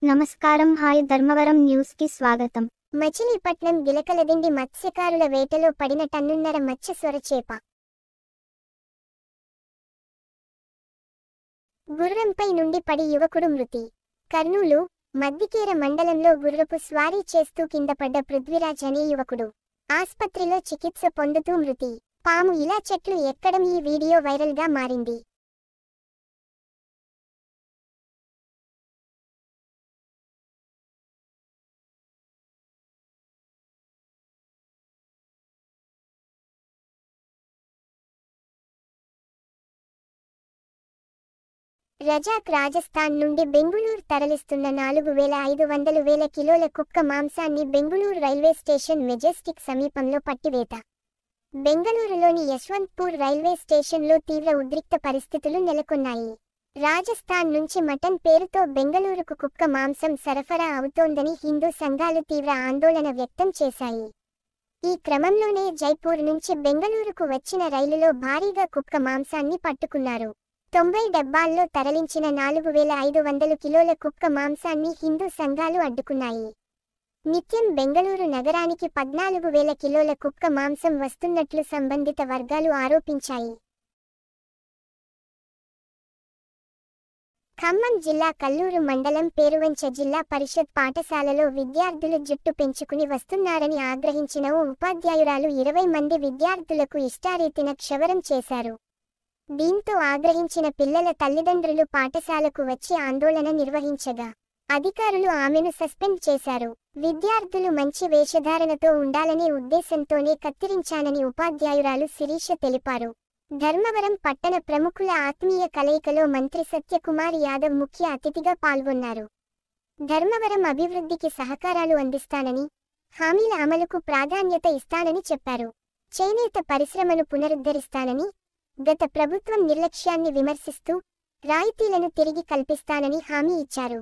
నమస్కారం. Hi Dharmavaram news కి స్వాగతం. మచిలీపట్నం గిలకలదిండి మత్స్యకారుల వేటలో పడిన టన్నున్నర మత్స్య సొరచేప. గుర్రంపై నుండి పడి యువకుడు మృతి. కర్నూలు మద్దికేర మండలంలో గుర్రపు స్వారీ చేస్తూ కింద పడ్డ పృథ్వీరాజ్ అనే యువకుడు ఆస్పత్రిలో చికిత్స పొందుతూ మృతి. పాము ఇలా చెట్లు ఎక్కడం ఈ వీడియో వైరల్ గా మారింది. రజాక్ రాజస్థాన్ నుండి బెంగుళూరు తరలిస్తున్న 4,500 కిలోల కుక్క మాంసాన్ని బెంగుళూరు రైల్వే స్టేషన్ మెజెస్టిక్ సమీపంలో పట్టివేత. బెంగళూరులోని యశ్వంత్పూర్ రైల్వే స్టేషన్లో తీవ్ర ఉద్రిక్త పరిస్థితులు నెలకొన్నాయి. రాజస్థాన్ నుంచి మటన్ పేరుతో బెంగళూరుకు కుక్క మాంసం సరఫరా అవుతోందని హిందూ సంఘాలు తీవ్ర ఆందోళన వ్యక్తం చేశాయి. ఈ క్రమంలోనే జైపూర్ నుంచి బెంగళూరుకు వచ్చిన రైలులో భారీగా కుక్క మాంసాన్ని పట్టుకున్నారు. 90 డబ్బాల్లో తరలించిన 4,500 కిలోల కుక్క మాంసాన్ని హిందూ సంఘాలు అడ్డుకున్నాయి. నిత్యం బెంగళూరు నగరానికి 14,000 కిలోల కుక్క మాంసం వస్తున్నట్లు సంబంధిత వర్గాలు ఆరోపించాయి. ఖమ్మం జిల్లా కల్లూరు మండలం పేరువంచ జిల్లా పరిషత్ పాఠశాలలో విద్యార్థులు జుట్టు పెంచుకుని వస్తున్నారని ఆగ్రహించిన ఓ ఉపాధ్యాయురాలు 20 మంది విద్యార్థులకు ఇష్టారీతిన క్షవరం చేశారు. దీంతో ఆగ్రహించిన పిల్లల తల్లిదండ్రులు పాఠశాలకు వచ్చి ఆందోళన నిర్వహించగా అధికారులు ఆమెను సస్పెండ్ చేశారు. విద్యార్థులు మంచి వేషధారణతో ఉండాలనే ఉద్దేశంతోనే కత్తిరించానని ఉపాధ్యాయురాలు శిరీష తెలిపారు. ధర్మవరం పట్టణ ప్రముఖుల ఆత్మీయ కలయికలో మంత్రి సత్యకుమార్ యాదవ్ ముఖ్య అతిథిగా పాల్గొన్నారు. ధర్మవరం అభివృద్ధికి సహకారాలు అందిస్తానని, హామీల అమలుకు ప్రాధాన్యత ఇస్తానని చెప్పారు. చేనేత పరిశ్రమను పునరుద్ధరిస్తానని, గత ప్రభుత్వం నిర్లక్ష్యాన్ని విమర్శిస్తూ రాయితీలను తిరిగి కల్పిస్తానని హామీ ఇచ్చారు.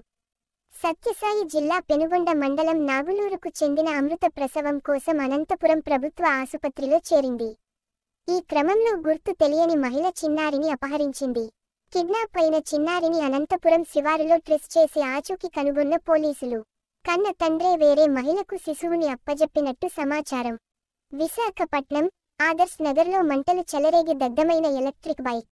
సత్యసాయి జిల్లా పెనుగొండ మండలం నాగులూరుకు చెందిన అమృత ప్రసవం కోసం అనంతపురం ప్రభుత్వ ఆసుపత్రిలో చేరింది. ఈ క్రమంలో గుర్తు తెలియని మహిళ చిన్నారిని అపహరించింది. కిడ్నాప్ అయిన చిన్నారిని అనంతపురం శివారులో ట్రేస్ చేసి ఆచూకీ కనుగొన్న పోలీసులు కన్న తండ్రే వేరే మహిళకు శిశువుని అప్పజెప్పినట్టు సమాచారం. విశాఖపట్నం ఆదర్శ్ నగర్లో మంటలు చెలరేగి దగ్ధమైన ఎలక్ట్రిక్ బైక్.